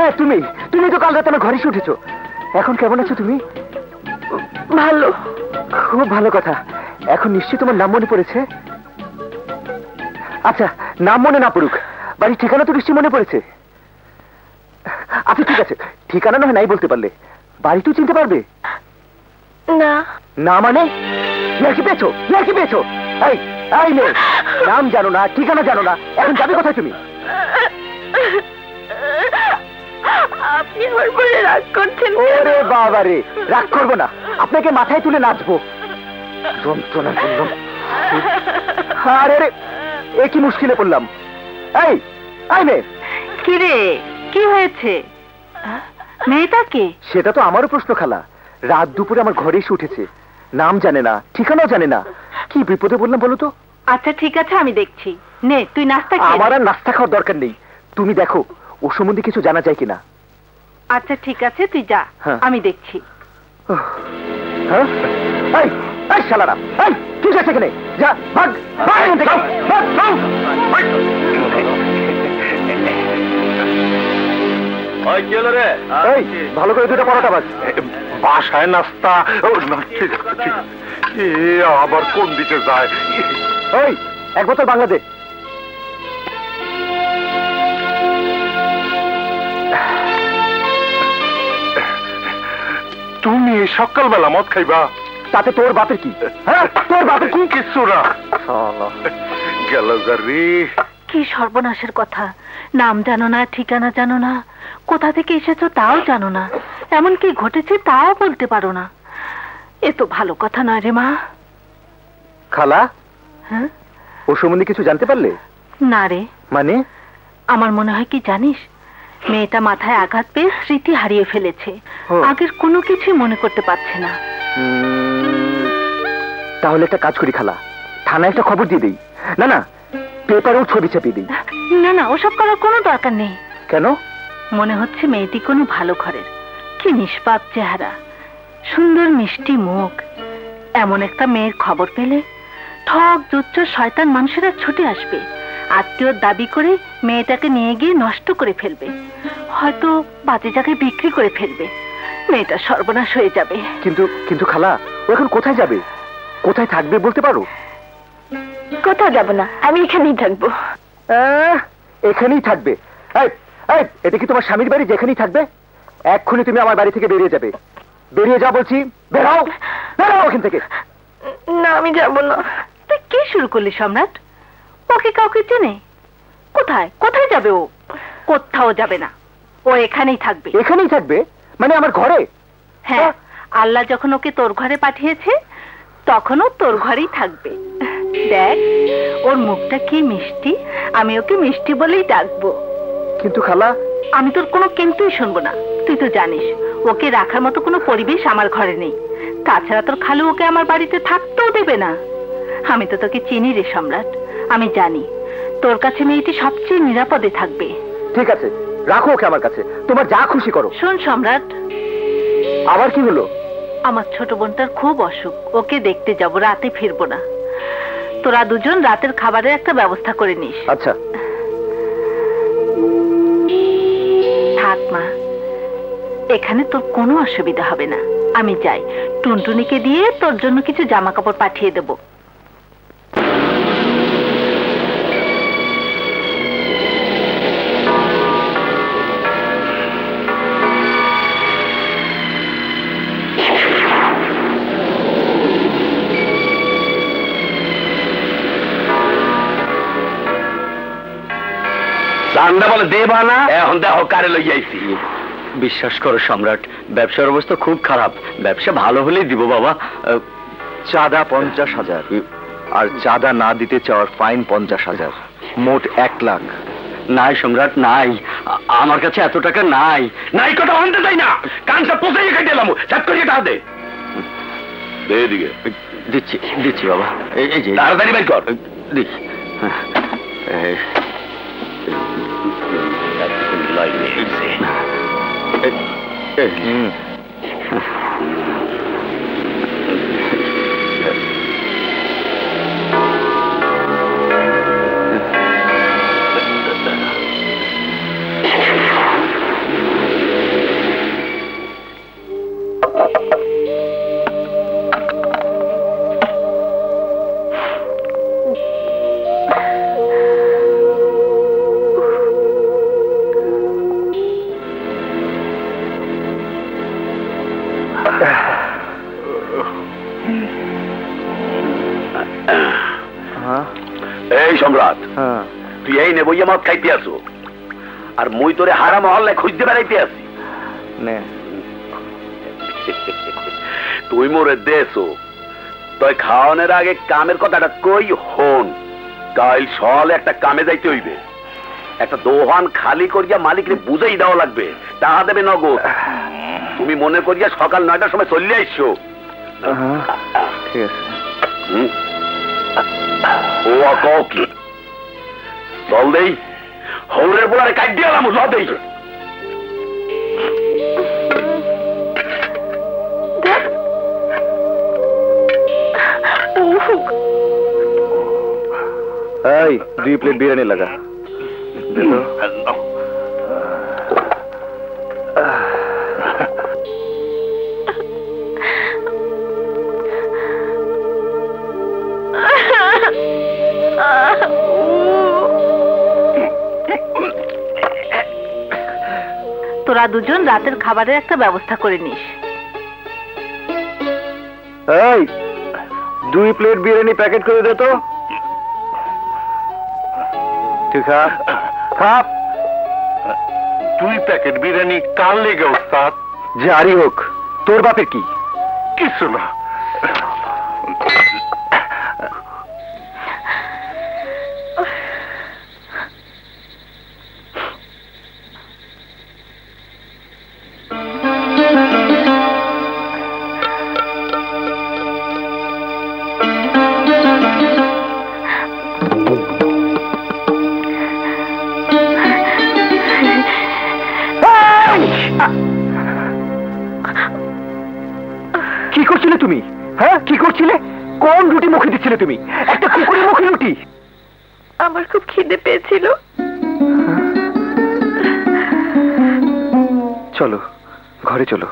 হ্যাঁ তুমি তুমি তো কাল রাতে আমার ঘরে উঠেছো। এখন কেমন আছো তুমি? ভালো। খুব ভালো কথা। এখন নিশ্চয়ই তোমার নাম মনে পড়েছে। আচ্ছা, নাম মনে না পড়ুক, বাড়ির ঠিকানা তো নিশ্চয়ই মনে পড়েছে। আচ্ছা ঠিক আছে, ঠিকানা নয় নাই বলতে পারলে, বাড়ি তো চিনতে পারবে না। না মানে? কি পেয়েছো? কি পেয়েছো? এই এই মেয়ে, নাম জানো না, ঠিকানা জানো না, এখন যাবে কোথায় তুমি? আপনি আমার বলে রাগ করছেন? ওরে বাবা রে, রাগ করবো না, আপনাকে মাথায় তুলে নাচবো। যন্ত্রণা করলাম। আরে রে, এ কি মুশকিলে পড়লাম। এই এই মেয়ে। কি রে, কি হয়েছে? মেয়েটা কি? সেটা তো আমারও প্রশ্ন খালা। রাত দুপুরে আমার ঘরে এসে উঠেছে, নাম জানে না, ঠিকানাও জানে না। কি বিপদে বললাম বলো তো? আচ্ছা ঠিক আছে, আমি দেখছি। নে তুই নাস্তা খেয়ে। আমার আর নাস্তা খাওয়ার দরকার নেই, তুমি দেখো ও সম্বন্ধে কিছু জানা যায় কিনা। আচ্ছা ঠিক আছে, তুই যা, আমি দেখছি। হ্যাঁ এই এই শালারা, এই ঠিক আছে এখানে যা, ভাগ ভাগ এখান থেকে, ভাগ ভাগ। ওই কি হলো রে? এই ভালো করে দুটো পরোটা ভাজ। বাসায় নাস্তা? ঠিক আছে। আবার কোন দিকে যায়? এই এক বোতল বাংলা দে। তুমি সকালবেলা মদ খাইবা? তাতে তোর বাপের কি? হ্যাঁ তোর বাপের কি? কিছু না। গেল রে। কি সর্বনাশের কথা! নাম জানো না, ঠিকানা জানো না, কোথা থেকে এসেছো তাও জানো না, এমন কি ঘটেছে তাও বলতে পারো না। এ তো ভালো কথা নয় রে মা। খালা, হ্যাঁ ও সম্বন্ধে কিছু জানতে পারলে? না রে। মানে? আমার মনে হয় কি জানিস, মেয়েটা মাথায় আঘাত পেয়ে স্মৃতি হারিয়ে ফেলেছে, আগের কোনো কিছুই মনে করতে পারছে না। তাহলে একটা কাজ করি খালা, থানায় একটা খবর দিয়ে দেই। না না, পেপারেও ছবি ছাপিয়ে দিই। না না, ওসব করার কোনো দরকার নেই। কেন? মনে হচ্ছে মেয়েটি কোনো ভালো ঘরের, কি নিষ্পাপ চেহারা, সুন্দর মিষ্টি মুখ। এমন একটা মেয়ের খবর পেলে ঠক জুচ্চ শয়তান মানুষেরা ছুটে আসবে, আত্মীয়র দাবি করে মেয়েটাকে নিয়ে গিয়ে নষ্ট করে ফেলবে, হয়তো বাজে জায়গায় বিক্রি করে ফেলবে। মেয়েটা সর্বনাশ হয়ে যাবে। কিন্তু কিন্তু খালা, ও এখন কোথায় যাবে, কোথায় থাকবে বলতে পারো? কোথাও যাব না, আমি এখানেই থাকবো। এখানেই থাকবে? এটা কি তোমার স্বামীর বাড়ি যেখানেই থাকবে? এক্ষুনি তুমি আমার বাড়ি থেকে বেরিয়ে যাবে। বেরিয়ে যা বলছি, বেরাও বেরাও ওখান থেকে। না আমি যাব না। তুই কি শুরু করলি সম্রাট? ওকে কাউকে চেনে? কোথায় কোথায় যাবে ও? কোথাও যাবে না, ও এখানেই থাকবে। এখানেই থাকবে মানে আমার ঘরে? হ্যাঁ, আল্লাহ যখন ওকে তোর ঘরে পাঠিয়েছে তখনও তোর ঘরেই থাকবে। দেখ ওর মুখটা কি মিষ্টি, আমি ওকে মিষ্টি বলেই ডাকবো। কিন্তু খালা, আমি তোর কোনো কিন্তুই শুনবো না। তুই তো জানিস ওকে রাখার মতো কোনো পরিবেশ আমার ঘরে নেই, তাছাড়া তোর খালু ওকে আমার বাড়িতে থাকতেও দেবে না। আমি তো তোকে চিনি রে সম্রাট, আমি জানি তোর কাছে মেয়েটি সবচেয়ে নিরাপদে থাকবে। ঠিক আছে, রাখো ওকে আমার কাছে, তোমার যা খুশি করো। শোন সম্রাট। আবার কি হলো? আমার ছোট বোনটার খুব অসুখ, ওকে দেখতে যাব, রাতে ফিরবো না। তোরা দুজন রাতের খাবারের একটা ব্যবস্থা করে নিস। আচ্ছা। থাক মা, এখানে তোর কোনো অসুবিধা হবে না। আমি যাই, টুনটুনিকে দিয়ে তোর জন্য কিছু জামা কাপড় পাঠিয়ে দেব। বলে দেবা না, এখন দেখো কারে লই যাইছি। বিশ্বাস করো সম্রাট, ব্যবসার অবস্থা খুব খারাপ, ব্যবসা ভালো হলেই দিব বাবা। চাঁদা 50,000 আর চাঁদা না দিতে চাওয়ার ফাইন 50,000, মোট 1 লাখ। নাই সম্রাট নাই, আমার কাছে এত টাকা নাই। নাই কথা আনতে চাই না, কানটা পোষাইয়ে কেটে এলাম, চাপ করে টাকা দে। দে এদিকে। দিচ্ছি দিচ্ছি বাবা, এই যে তাড়াতাড়ি বের কর। দিচ্ছি। এই সম্রাট, হ্যাঁ তুই এই নে বইয়া মদ খাইতে আসো, আর মুই তোরে হারা মহল্লায় খুঁজতে বেড়াইতে আসি। নে তুই মোরে দেছো, তুই খাওয়ানোর আগে কামের কথাটা কই হন। কাল সকালে একটা কামে যাইতে হইবে, একটা দোহান খালি করিয়া মালিকরে বুঝাই দেওয়া লাগবে, টাকা দেবে নগদ। তুমি মনে করিয়া সকাল 9টার সময় চলে আইসো। ঠিক আছে। ও কও কি চল দেই, হৌরের পোলারে কাট দিয়ে এলাম, ল দেই। এই 2 প্লেট বিরিয়ানি লাগা। তোরা দুজন রাতের খাবারের একটা ব্যবস্থা করে নিস। এই 2 প্লেট বিরিয়ানি প্যাকেট করে দে তো। তুই খা খা। 2 প্যাকেট বিরিয়ানি কার লেগে ওস্তাদ? যারই হোক, তোর বাপের কি? কিছু না। কি করছিলে তুমি? হ্যাঁ কি করছিলে? কোন রুটি মুখে দিচ্ছিলে তুমি? একটা কুকুরের মুখে রুটি? আমার খুব খিদে পেয়েছিল। চলো ঘরে চলো।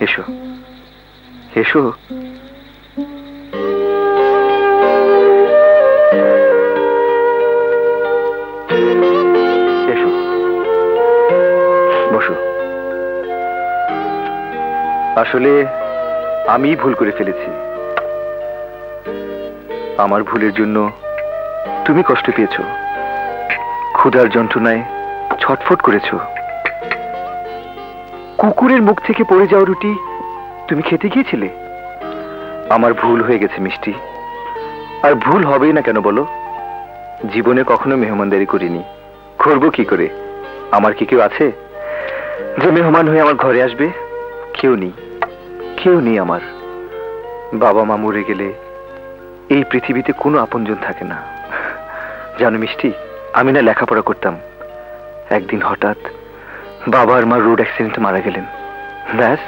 এসো এসো। এসো বসো। আসলে আমি ভুল করে ফেলেছি। আমার ভুলের জন্য তুমি কষ্ট পেয়েছো, ক্ষুধার যন্ত্রণায় ছটফট করেছো। কুকুরের মুখ থেকে পড়ে যাওয়া রুটি তুমি খেতে গিয়েছিলে। আমার ভুল হয়ে গেছে মিষ্টি, আর ভুল হবেই না কেন বলো? জীবনে কখনো মেহমানদারি করিনি, করবো কি করে? আমার কি কেউ আছে যে মেহমান হয়ে আমার ঘরে আসবে? কেউ নেই, কেউ নেই আমার। বাবা মা মরে গেলে এই পৃথিবীতে কোনো আপনজন থাকে না। জানো মিষ্টি, আমি না লেখাপড়া করতাম, একদিন হঠাৎ বাবা আর মা রোড অ্যাক্সিডেন্টে মারা গেলেন। ব্যাস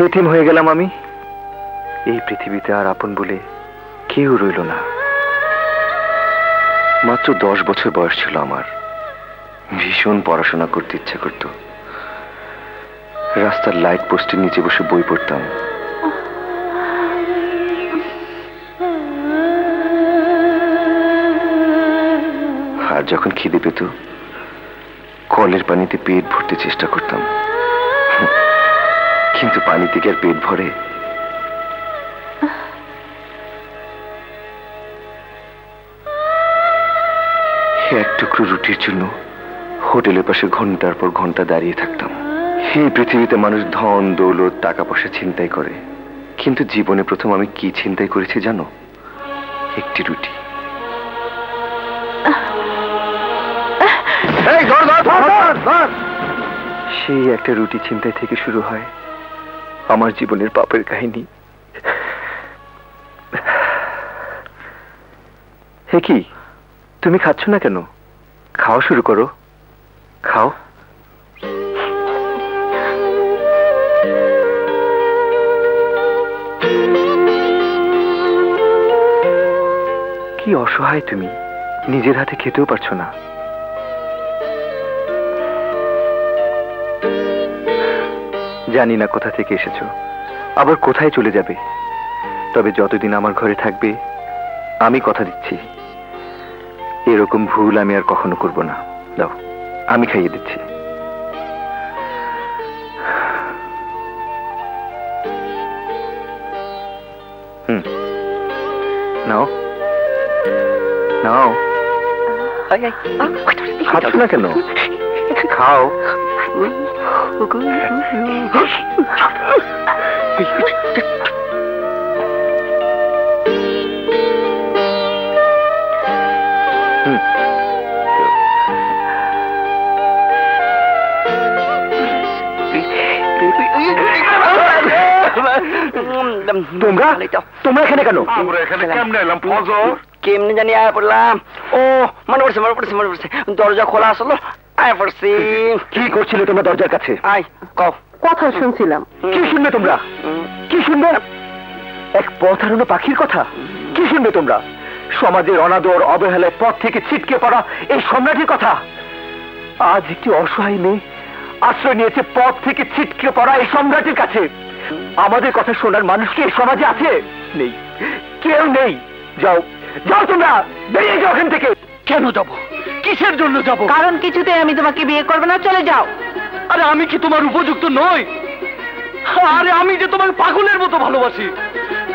এতিম হয়ে গেলাম আমি। এই পৃথিবীতে আর আপন বলে কেউ রইল না। মাত্র 10 বছর বয়স ছিল আমার। ভীষণ পড়াশোনা করতে ইচ্ছা করত। রাস্তার লাইট পোস্টের নিচে বসে বই পড়তাম। আর যখন খিদে পেত কলের পানিতে পেট ভরতে চেষ্টা করতাম, কিন্তু পানি থেকে আর পেট ভরে? এক টুকরো রুটির জন্য হোটেলের পাশে ঘন্টার পর ঘন্টা দাঁড়িয়ে থাকতাম। এই পৃথিবীতে মানুষ ধন দৌলত টাকা পয়সা ছিনতাই করে, কিন্তু জীবনে প্রথম আমি কি ছিনতাই করেছি জানো? একটি রুটি। সেই একটা রুটি ছিনতাই থেকে শুরু হয় আমার জীবনের পাপের কাহিনী। হে কি, তুমি খাচ্ছ না কেন? খাওয়া শুরু করো, খাও। কি অসহায় তুমি, নিজের হাতে খেতেও পারছো না। জানি না কোথা থেকে এসেছো, আবার কোথায় চলে যাবে, তবে যতদিন আমার ঘরে থাকবে আমি কথা দিচ্ছি এরকম ভুল আমি আর কখনো করব না। দাও, আমি খাইয়ে দিচ্ছি। নাও নাও, খাচ্ছ না কেন? খাও। তোমরা তোমরা এখানে কেন? আমরা এখানে কেমনে এলাম ফজর? কেমনে জানি আয়া পড়লাম। ও মনে পড়ছে দরজা খোলা আসলো, আয়া পড়ছি। কি করছিলে তোমরা দরজার কাছে? আই কও। কথা শুনছিলাম। কি শুনবে তোমরা? কি শুনবে? এক পথ হারানো পাখির কথা? কি শুনবে তোমরা? সমাজের অনাদর অবহেলায় পথ থেকে ছিটকে পড়া এই সম্রাটের কথা? আজ একটি অসহায় মেয়ে আশ্রয় নিয়েছে পথ থেকে ছিটকে পড়া এই সম্রাটের কাছে। আমাদের কথা শোনার মানুষ কি এই সমাজে আছে? নেই, কেউ নেই। যাও যাও, তোমরা বেরিয়ে যাও এখান থেকে। কেন যাব? কিসের জন্য যাব? কারণ কিছুতে আমি তোমাকে বিয়ে করবো না, চলে যাও। আরে আমি কি তোমার উপযুক্ত নই? আরে আমি যে তোমাকে পাগলের মতো ভালোবাসি।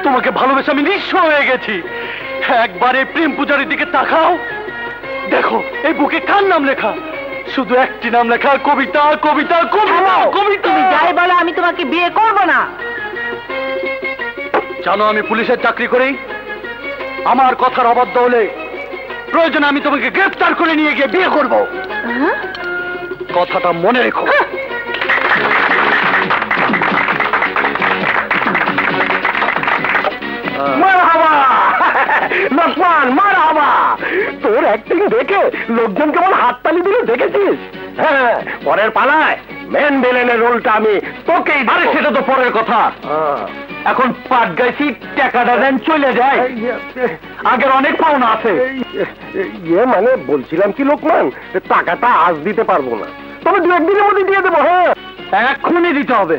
তোমাকে ভালোবেসে আমি নিঃস্ব হয়ে গেছি। একবারে প্রেম পূজারের দিকে তাকাও, দেখো এই বুকে কার নাম লেখা? শুধু একটি নাম লেখা, কবিতা কবিতা কবিতা কবিতা। তুমি যাই বলো, আমি তোমাকে বিয়ে করবো না। জানো আমি পুলিশের চাকরি করি। আমার কথার অবাধ্য হলে প্রয়োজনে আমি তোমাকে গ্রেফতার করে নিয়ে গিয়ে বিয়ে করব। কথাটা মনে রেখো। মারহাবা লোকমান, মারহাবা। তোর অ্যাক্টিং দেখে লোকজন কেমন হাততালি দিল দেখেছিস? হ্যাঁ, পরের পালায় মেন ভিলেনের রোলটা আমি তোকেই। আরে সেটা তো পরের কথা। এখন পাট গাইছি, টাকাটা দেন চলে যায়। আগের অনেক পাওনা আছে। ইয়ে মানে বলছিলাম কি লোকমান, টাকাটা আজ দিতে পারবো না, তবে দু একদিনের মধ্যে দিয়ে দেবো। হ্যাঁ, এক্ষুনি দিতে হবে।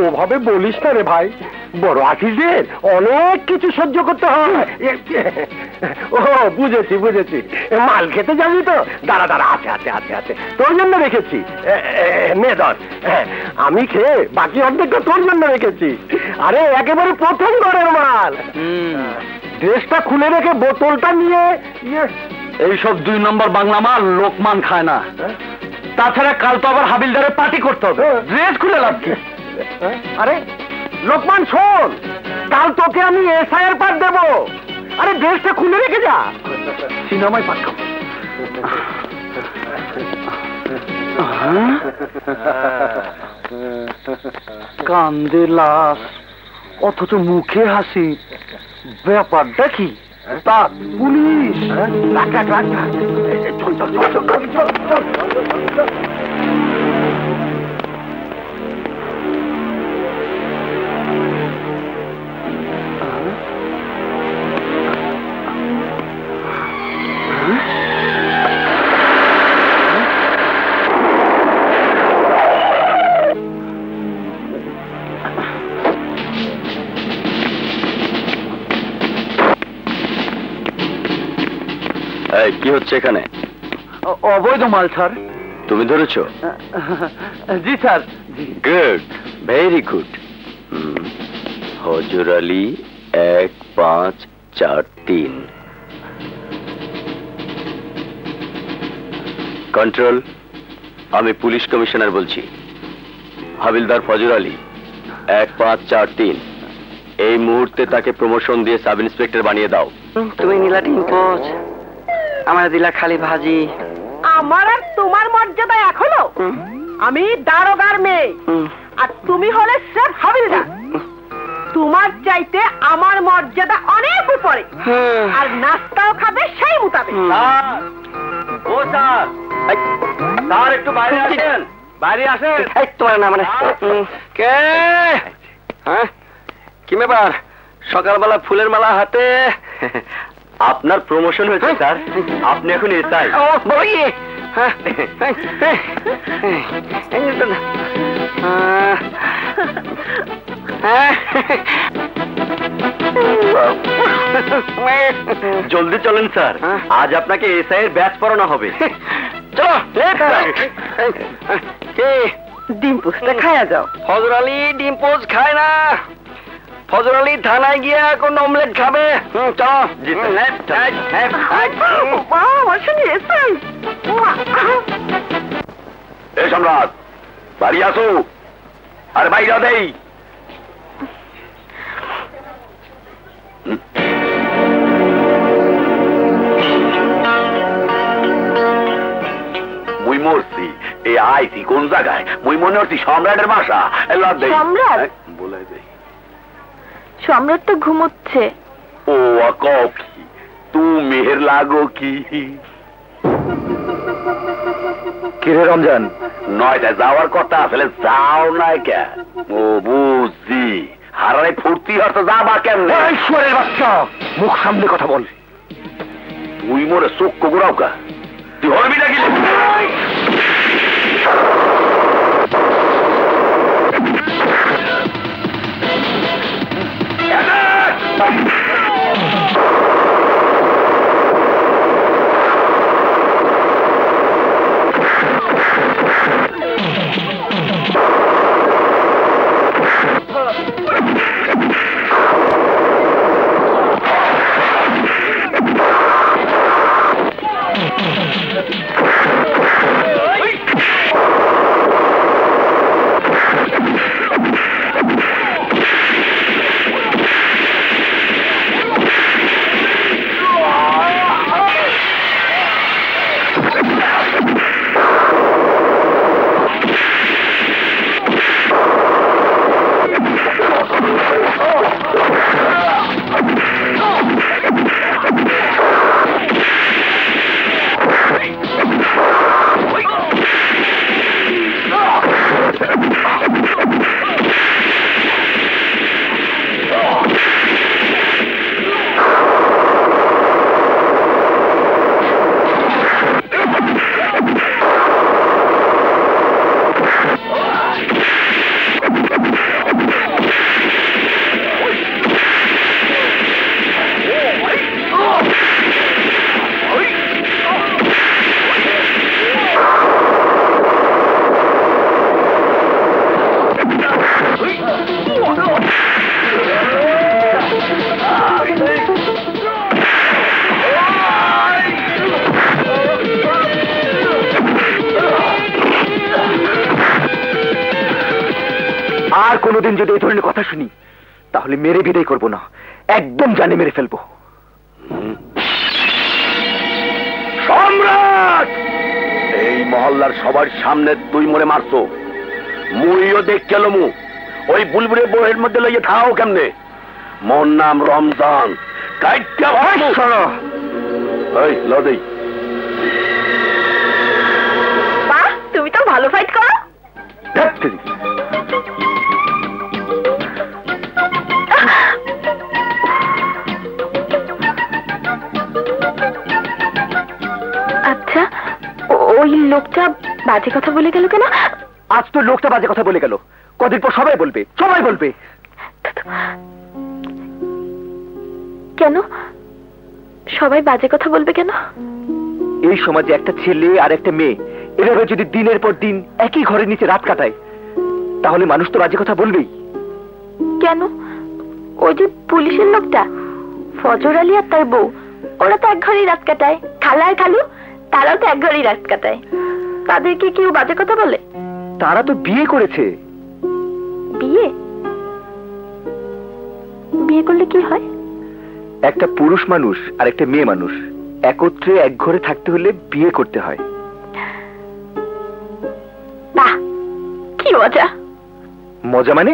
ওভাবে বলিস না রে ভাই, বড় আর্টিস্টদের অনেক কিছু সহ্য করতে হয়। ও বুঝেছি বুঝেছি, মাল খেতে যাবি তো? দাঁড়া দাঁড়া, আছে আছে আছে আছে, তোর জন্য রেখেছি। নে ধর, আমি খেয়ে বাকি অর্ধেকটা তোর জন্য রেখেছি। আরে একেবারে প্রথম ঘরের মাল। ড্রেসটা খুলে রেখে বোতলটা নিয়ে। এইসব 2 নম্বর বাংলা মাল লোকমান খায় না। তাছাড়া কাল তো আবার হাবিলদারের পার্টি করতে হবে, ড্রেস খুলে লাভ কি? আরে লোকমান শোন, কাল তোকে আমি এসআইয়ের পাঠ দেবো। আরে ড্রেসটা খুলে রেখে যা। সিনেমায় পাঠ খাবো। কান্দে লাশ, অথচ মুখে হাসি। ব্যাপারটা কি? তা পুলিশ। রাখ রাখ রাখ রাখ। চল চল চল চল চল চল চল। কি হচ্ছে এখানে? অবৈধ মাল স্যার। তুমি ধরেছো? জি স্যার। Good, very good. হজর আলী 1543। কন্ট্রোল, আমি পুলিশ কমিশনার বলছি। হাবিলদার ফজর আলী 1543, এই মুহূর্তে তাকে প্রমোশন দিয়ে সাব ইন্সপেক্টর বানিয়ে দাও। তুমি নিলা ডিম পোচ, আমার দিলা খালি ভাজি। আমার আর তোমার মর্যাদা এখনো? আমি দারোগার মেয়ে, আর তুমি হলে স্রেফ হাবিলদার। তোমার চাইতে আমার মর্যাদা অনেক উপরে, আর নাস্তাও খাবে সেই মোতাবেক। ও স্যার, স্যার একটু বাইরে আসেন, বাইরে আসেন। এই তোমার না মানে কে? হ্যাঁ, কি ব্যাপার? সকালবেলা ফুলের মালা হাতে। আপনার প্রমোশন হয়েছে স্যার, আপনি এখন এসআই। ও বই। জলদি চলেন স্যার, আজ আপনাকে এসআই এর ব্যাচ পড়ানো হবে। চলো। ডিম পোস্টটা খায়া যাও। ফজর আলী ডিম পোচ খায় না। ফজর আলী থানায় গিয়ে এখন অমলেট খাবে। চলো। এই সম্রাট, বাড়ি আসো। আরে বাইরে দেই। মুই মরছি এই আইসি কোন জায়গায়? মুই মনে হচ্ছি সম্রাটের বাসা। সম্রাট? বলে দেই। সম্রাট তো ঘুমোচ্ছে। ও কি তুমি মেহের লাগো কি? কিরে রমজান, 9টায় যাওয়ার কথা আসলে যাও নাই কে? ও বুঝছি, হারাই ফুর্তি হতো যাবা কেমনে? ঈশ্বরের বাচ্চা, মুখ সামনে কথা বল। তুই মোরে চোখ ঘুরাও কা? তুই হরবি নাকি? আর কোনোদিন যদি এই ধরনের কথা শুনি তাহলে মেরে বিদায় করবো না, একদম জানে মেরে ফেলবো। সম্রাট, এই মহল্লার সবার সামনে তুই মরে মারছো, মুইও দেখ কেলমু। ওই বুলবুলে বইয়ের মধ্যে লইয়ে থাও কেমনে? মোর নাম রমজান। কাইটা ভালো শোনো। এই লদেই। বাহ, তুমি তো ভালো ফাইট করো। আচ্ছা, ওই লোকটা বাজে কথা বলে গেল কেন? আজ তো লোকটা বাজে কথা বলে গেল, কদিন পর সবাই বলবে, সবাই বলবে। কেন সবাই বাজে কথা বলবে কেন? এই সমাজে একটা ছেলে আর একটা মেয়ে এভাবে যদি দিনের পর দিন একই ঘরের নিচে রাত কাটায় তাহলে মানুষ তো বাজে কথা বলবেই। কেন? ওই যে পুলিশের লোকটা, ফজর আলী আর তার বউ, ওরা তো এক ঘরেই রাত কাটায়। খালা আর খালু, তারাও তো এক ঘরেই রাত কাটায়। তাদেরকে কেউ বাজে কথা বলে? তারা তো বিয়ে করেছে। বিয়ে? বিয়ে করলে কি হয়? একটা পুরুষ মানুষ আর একটা মেয়ে মানুষ একত্রে এক ঘরে থাকতে হলে বিয়ে করতে হয়। বাহ, কি মজা। মজা মানে?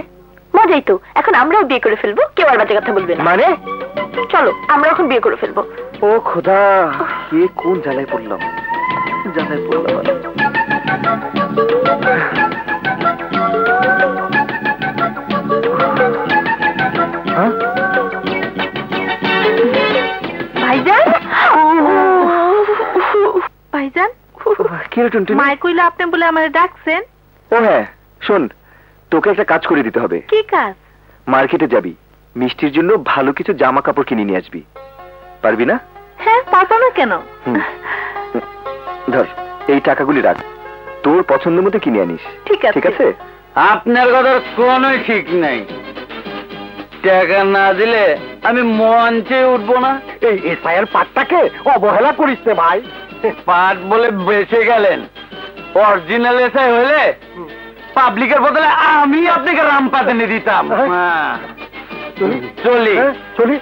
মজাই তো। এখন আমরাও বিয়ে করে ফেলবো, কেউ আর বাজে কথা বলবে না। মানে? চলো আমরা এখন বিয়ে করে ফেলবো। ও খোদা, কে কোন জ্বালায় পড়লাম, জ্বালায় পড়লাম। ভাইজান, ভাইজান, কি রে টুনটুনি? মাই কইলা আপনি বলে আমারে ডাকছেন? ও হ্যাঁ, শোন, তোকে একটা কাজ করে দিতে হবে। কি কাজ? মার্কেটে যাবি, মিষ্টির জন্য ভালো কিছু জামা কাপড় কিনে নিয়ে আসবি। পারবি না? হ্যাঁ, পারবো না কেন? ধর, এই টাকাগুলি রাখ, তোর পছন্দ মতো কিনে আনিস। ঠিক আছে। ঠিক আছে? আপনার কথা কোনোই ঠিক নাই। টাকা না দিলে আমি মঞ্চে উঠবো না। এই এসআইয়ের পাটটাকে অবহেলা করিস রে ভাই। পাট বলে বেঁচে গেলেন, অরিজিনাল এসআই হলে পাবলিকের বদলে আমি আপনাকে রামপাত এনে দিতাম। হ্যাঁ, চলি চলি।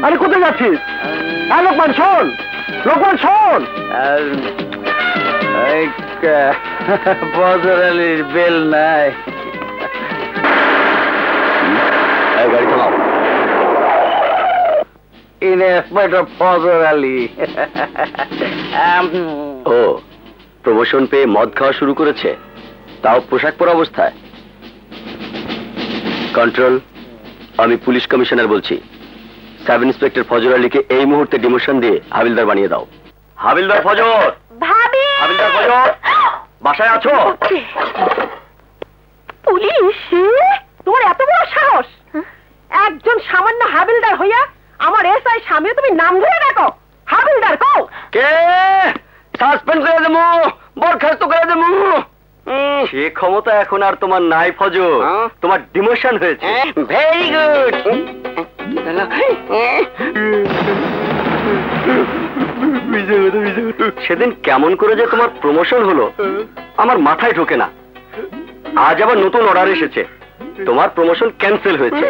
আরে কোথায় যাচ্ছিস? লোকমান শোন, লোকমান শোন। বদর আলীর বেল নাই। গাড়ি চালাও। ইন্সপেক্টর ফজর আলী। ও, প্রমোশন পেয়ে মদ খাওয়া শুরু করেছে, তাও পোশাক পরা অবস্থায়। কন্ট্রোল, আমি পুলিশ কমিশনার বলছি। সাব ইন্সপেক্টর ফজর আলীকে এই মুহূর্তে ডিমোশন দিয়ে হাবিলদার বানিয়ে দাও। হাবিলদার ফজর, ভাবি, হাবিলদার ফজর, বাসায় আছো? পুলিশ? তোর এত বড় সাহস! একজন সামান্য হাবিলদার হইয়া আমার এসআই সামনে তুমি নাম ধরে ডাকো? হাবিলদার কও? কে? সাসপেন্ড করে দেবো, বরখাস্ত করে দেবো। সে ক্ষমতা এখন আর তোমার নাই ফজর, তোমার ডিমোশন হয়েছে। Very good. সেদিন কেমন করে যে তোমার প্রমোশন হলো আমার মাথায় ঢোকে না। আজ আবার নতুন অর্ডার এসেছে, তোমার প্রমোশন ক্যান্সেল হয়েছে,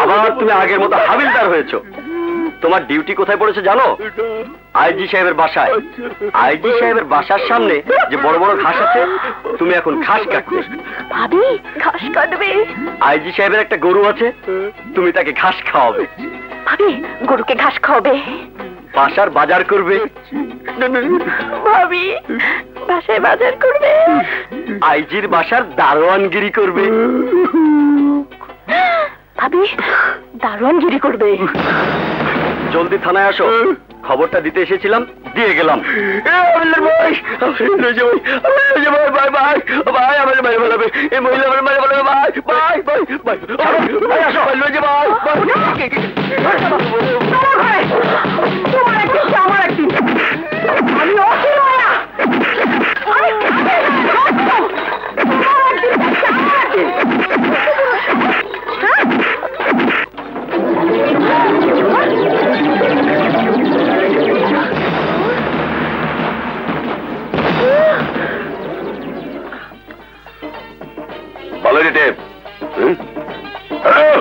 আবার তুমি আগের মতো হাবিলদার হয়েছো। তোমার ডিউটি কোথায় পড়েছে জানো? আইজি সাহেবের বাসায়। আইজি সাহেবের বাসার সামনে যে বড় বড় ঘাস আছে, তুমি এখন ঘাস কাটবে। ভাবি, ঘাস কাটবে? আইজি সাহেবের একটা গরু আছে, তুমি তাকে ঘাস খাওয়াবে। ভাবি, গরুকে ঘাস খাওয়াবে? বাসার বাজার করবে। ভাবি, বাসায় বাজার করবে? আইজির বাসার দারোয়ানগিরি করবে। ভাবি, দারোয়ানগিরি করবে? জলদি থানায় আসো, খবরটা দিতে এসেছিলাম, দিয়ে গেলাম।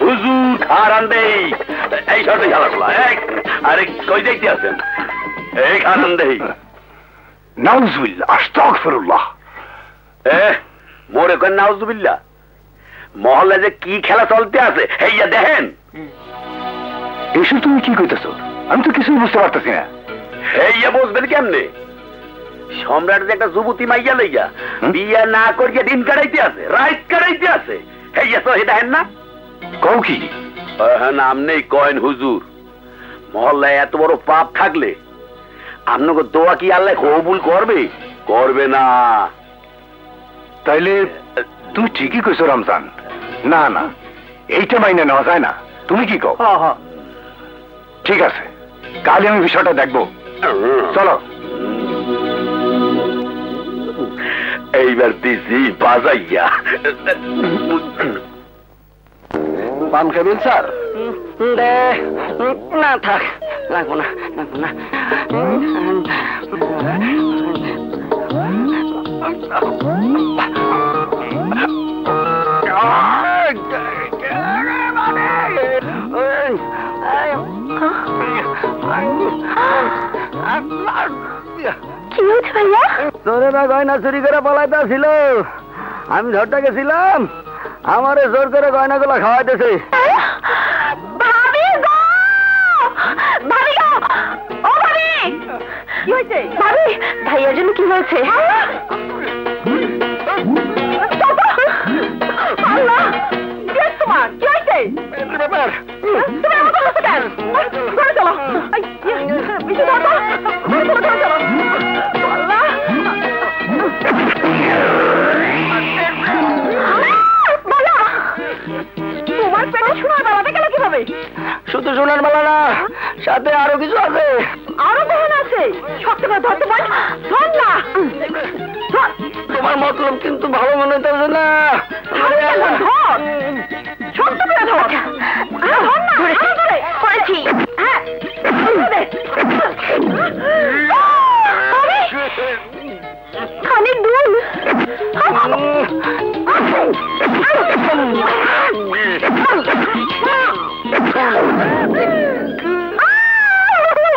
হুজুর খারান দেই, এই শর্টে খেলাধুলা। আরে কই দেখতে আছেন? এই খারান দেই। নাউজুবিল্লাহ, আস্তাগফিরুল্লাহ। মোরে কই নাউজুবিল্লাহ? মহল্লা যে কি খেলা চলতে আছে হেইয়া দেখেন। এসব তুমি কি কইতেছো? আমি তো কিছুই বুঝতে পারতেছি না। হেইয়া বুঝবেন কেমনে? সম্রাট যে একটা যুবতী মাইয়া লইয়া বিয়া না করিয়া দিন কাটাইতে আছে, রাত কাটাইতে আছে, হেইয়া তো দেখেন না? কও কি? নাম নেই কয়েন হুজুর। মহল্লায় এত বড় পাপ থাকলে আপনাকে দোয়া কি আল্লাহ কবুল করবে? করবে না। তাইলে তুই ঠিকই কইছো রমজান। না না, এইটা মাইনে নেওয়া যায় না। তুমি কি কও? ঠিক আছে, কাল আমি বিষয়টা দেখবো। চলো। এইবার দিছি বাজাইয়া। পান খাবেন স্যার? না থাক, লাগবো না, লাগবো না। কি হয়েছে ভাইয়া? চোরেরা গয়না চুরি করে পলাইতেছিল, আমি ধরতে গেছিলাম, আমারে জোর করে গয়নাগুলো খাওয়াইতেছে। ভাবি গো! ভাবি গো! ও ভাবি! কি হয়েছে? ভাবি, ভাইয়ার জন্য কি হয়েছে? আল্লাহ! কি হয়েছে তোমার? কি হয়েছে? ব্যাপার তুমি আমার কথা কেন? ঘরে চলো। বিশু দাদা, ঘরে চলো, ঘরে চলো। আল্লাহ! বালা! তোমার পেটে সোনার বালাটা গেল কিভাবে? শুধু সোনার মালা না, সাথে আরো কিছু আছে। আরো গহনা আছে? শক্ত করে ধরতে পার? ধর না! ধর! তোমার মতলব কিন্তু ভালো মনে হচ্ছে না। ধর! শক্ত করে ধর! খালি দুল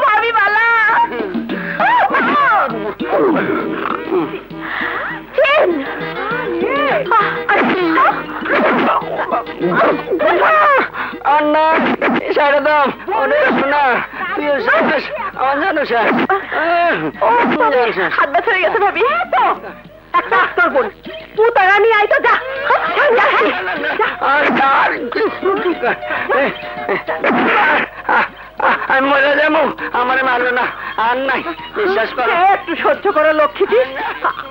ভাবি বালা আন্না সাইডে দাও অনেক শোনা তুই আমার জানো হাত ব্যথা হয়ে গেছে ভাবি একটা আস্তর বোন পুতারা নিয়ে আইতো যা আমি মরে যাবো আমারে মারলো না আর নাই বিশ্বাস করো একটু সহ্য করো লক্ষ্মীজি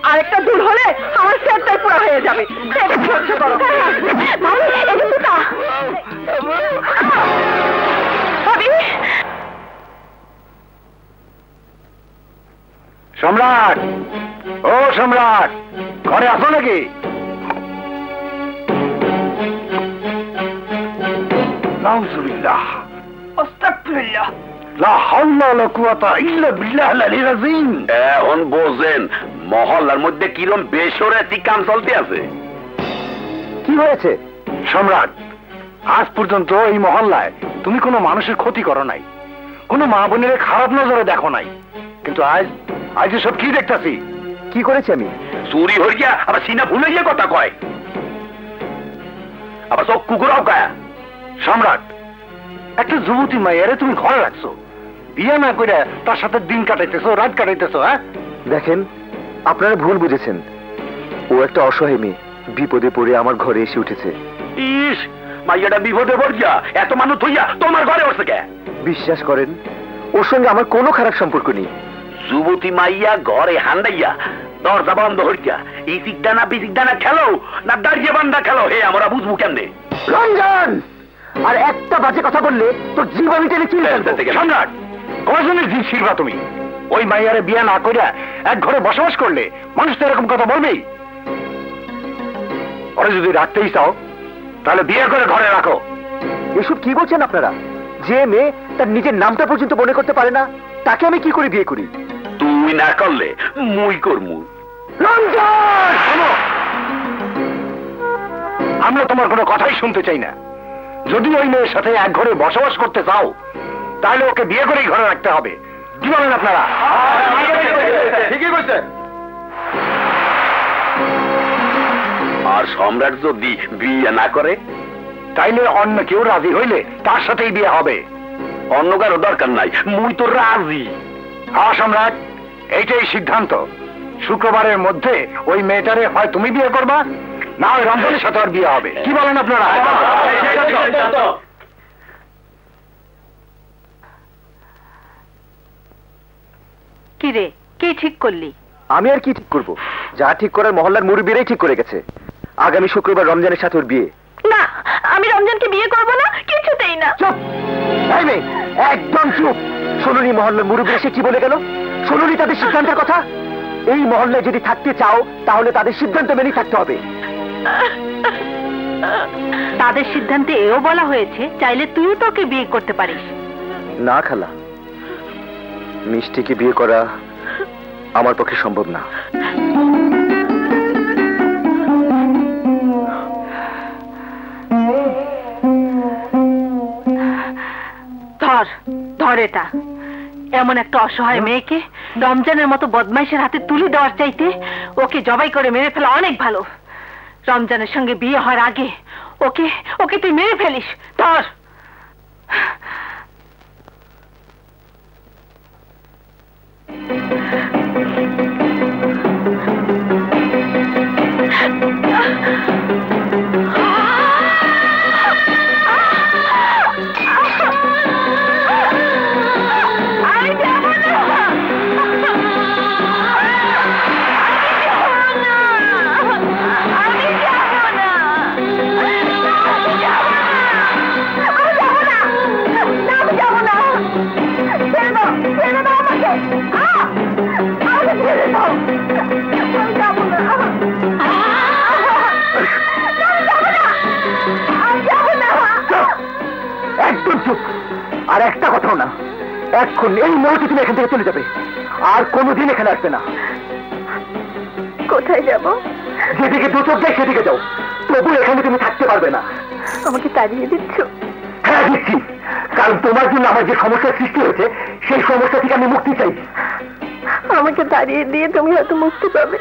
আরেকটা দূর হলে আমার সেটটাই পুরো হয়ে যাবে একটু সহ্য করো ভাবি সম্রাট ও সম্রাট ঘরে আসো নাকি নাউজুবিল্লাহ আস্তাগফিরুল্লাহ লা হাওলা ওয়ালা কুওয়াতা ইল্লা বিল্লাহিল আলিয়্যিল আযীম। এখন বোঝেন মহল্লার মধ্যে কিরম বেসরাতি কাম চলতে আছে। কি হয়েছে সম্রাট? আজ পর্যন্ত এই মহল্লায় তুমি কোনো মানুষের ক্ষতি করো নাই, কোনো মা বোনের খারাপ নজরে দেখো নাই, কিন্তু আজ সব কি দেখতাছি? কি করেছি আমি? চুরি হইয়া আবার সিনা ভুলে গিয়ে কথা কয়, আবার সব কুকুরাও কায়া। সম্রাট, একটা যুবতী মাইয়ারে তুমি ঘরে রাখছো, বিয়ে না করে তার সাথে দিন কাটাইতেছো, রাত কাটাইতেছো। হ্যাঁ দেখেন, আপনারা ভুল বুঝেছেন। ও একটা অসহায় মেয়ে, বিপদে পড়ে আমার ঘরে এসে উঠেছে। ইস, মাইয়াটা বিপদে পড়িয়া এত মানুষ হইয়া তোমার ঘরে বসে কে? বিশ্বাস করেন, ওর সঙ্গে আমার কোনো খারাপ সম্পর্ক নেই। যুবতী মাইয়া ঘরে হান্দাইয়া দরজা বন্ধ হইয়া এই সিকদানা বিসিকদানা খেলো না দাঁড়িয়ে বান্ধা খেলো, হে আমরা বুঝবো কেমনে? রঞ্জন, আর একটা বাজে কথা বললে তোর জীবন টেনে চিনে ফেলবো। সম্রাট, কজনের জীব শিরবা তুমি? ওই মাইয়ারে বিয়ে না কইরা এক ঘরে বসবাস করলে মানুষ তো এরকম কথা বলবেই। ওরা যদি রাখতেই চাও তাহলে বিয়ে করে ঘরে রাখো। এসব কি বলছেন আপনারা? যে মেয়ে তার নিজের নামটা পর্যন্ত মনে করতে পারে না, তাকে আমি কি করে বিয়ে করি? তুই না করলে মুই করমু। রঞ্জন, শোনো, আমরা তোমার কোনো কথাই শুনতে চাই না। যদি ওই মেয়ের সাথে এক ঘরে বসবাস করতে চাও তাহলে ওকে বিয়ে করেই ঘরে রাখতে হবে। কি বলেন আপনারা? ঠিকই কইছে। আর সম্রাট যদি বিয়ে না করে তাইলে অন্য কেউ রাজি হইলে তার সাথেই বিয়ে হবে। অন্য কারো দরকার নাই, মুই তো রাজি। হ্যাঁ সম্রাট, এইটাই সিদ্ধান্ত। শুক্রবারের মধ্যে ওই মেয়েটারে হয় তুমি বিয়ে করবা, না হয় রঞ্জনের সাথে আর বিয়ে হবে। কি বলেন আপনারা? কি রে, কি ঠিক করলি? আমি আর কি ঠিক করব? যা ঠিক করার মহল্লার মুরব্বীরাই ঠিক করে গেছে। আগামী শুক্রবার রমজানের সাথে ওর বিয়ে। না, আমি রমজানকে বিয়ে করব না, কিছুতেই না। চুপ, এই মেয়ে, একদম চুপ। শুনুনি মহল্লার মুরব্বী এসে কি বলে গেল? শুনুনি তাদের সিদ্ধান্তের কথা? এই মহল্লায় যদি থাকতে চাও তাহলে তাদের সিদ্ধান্ত মেনেই থাকতে হবে। তাদের সিদ্ধান্তে এও বলা হয়েছে চাইলে তুইও তোকে বিয়ে করতে পারিস। না খালা, মিষ্টিকে বিয়ে করা আমার পক্ষে সম্ভব না। ধর ধর এটা। এমন একটা অসহায় মেয়েকে রমজানের মতো বদমাইশের হাতে তুলে দেওয়ার চাইতে ওকে জবাই করে মেরে ফেলা অনেক ভালো। রমজানের সঙ্গে বিয়ে হওয়ার আগে ওকে ওকে তুই মেরে ফেলিস। ধর। এখন এই মুহূর্তে তুমি এখান থেকে চলে যাবে, আর কোনোদিন এখানে আসবে না। কোথায় যাব? যেদিকে দু চোখ যায় সেদিকে যাও, তবু এখানে তুমি থাকতে পারবে না। আমাকে তাড়িয়ে দিচ্ছ? হ্যাঁ দিচ্ছি, কারণ তোমার জন্য আমার যে সমস্যার সৃষ্টি হয়েছে সেই সমস্যা থেকে আমি মুক্তি চাই। আমাকে তাড়িয়ে দিয়ে তুমি হয়তো মুক্তি পাবে,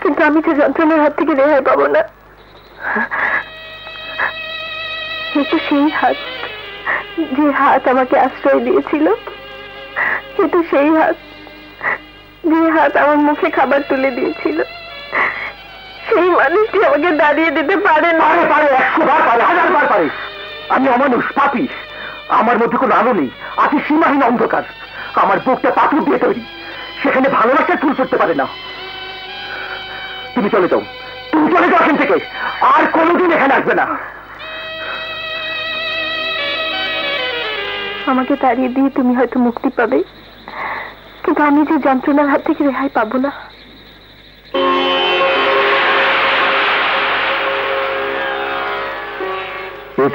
কিন্তু আমি যে যন্ত্রণার হাত থেকে রেহাই পাবো না। এটা সেই হাত, যে হাত আমাকে আশ্রয় দিয়েছিল। এটা সেই হাত, যে হাত আমার মুখে খাবার তুলে দিয়েছিল। সেই মানুষটি আমাকে দাঁড়িয়ে দিতে পারে না। পারে, 100 বার পারে, 1000 বার পারে। আমি অমানুষ, পাপী, আমার মধ্যে কোনো আলো নেই, আছে সীমাহীন অন্ধকার। আমার বুকটা পাথর দিয়ে তৈরি, সেখানে ভালোবাসার ফুল ফুটতে পারে না। তুমি চলে যাও, তুমি চলে যাও এখান থেকে, আর কোনোদিন এখানে আসবে না। আমাকে তাড়িয়ে দিয়ে তুমি হয়তো মুক্তি পাবে, কিন্তু আমি যে যন্ত্রণার হাত থেকে রেহাই পাবো না।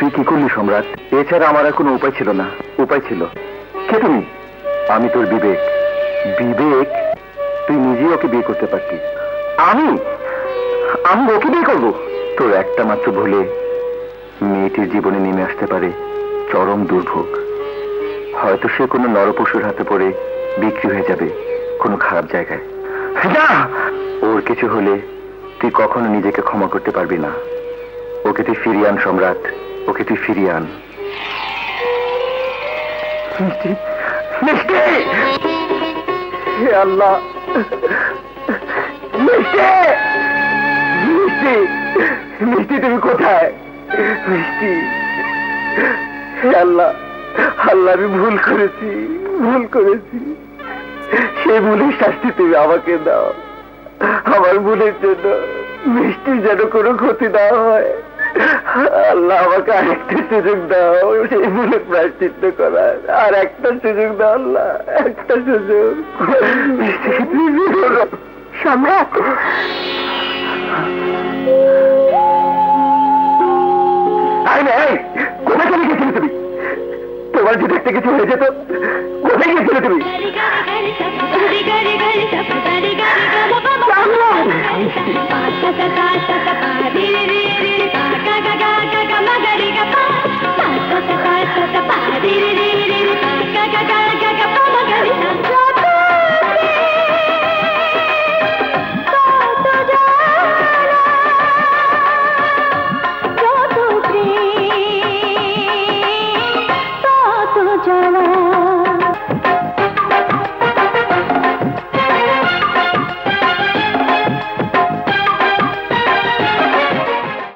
তুই কি করলি সম্রাট? এছাড়া আমার আর কোনো উপায় ছিল না। উপায় ছিল কে? তুমি। আমি তোর বিবেক। বিবেক? তুই নিজেই ওকে বিয়ে করতে পারতিস। আমি আমি ওকে বিয়ে করবো? তোর একটা মাত্র ভুলে মেয়েটির জীবনে নেমে আসতে পারে চরম দুর্ভোগ। হয়তো সে কোনো নরপশুর হাতে পড়ে বিক্রি হয়ে যাবে কোনো খারাপ জায়গায়। না, ওর কিছু হলে তুই কখনো নিজেকে ক্ষমা করতে পারবি না। ওকে তুই ফিরিয়ে আন সম্রাট, ওকে তুই ফিরিয়ে আন। মিষ্টি, মিষ্টি, হে আল্লাহ, মিষ্টি, মিষ্টি, মিষ্টি তুমি কোথায়? মিষ্টি, হে আল্লাহ, আল্লাহ আমি ভুল করেছি, ভুল করেছি। সেই ভুলের শাস্তি তুমি আমাকে দাও। আমার ভুলের জন্য মিষ্টির যেন কোনো ক্ষতি না হয়। আল্লাহ আমাকে আরেকটা সুযোগ দাও সেই ভুলের প্রায়শ্চিত্ত করার। আর একটা সুযোগ দাও আল্লাহ, একটা সুযোগ। সম্রাট, কোথায় চলে গেছিলে তুমি? তোমার যদি একটা কিছু হয়ে যেত, কোথায় গেছিলে তুমি? সম্রাট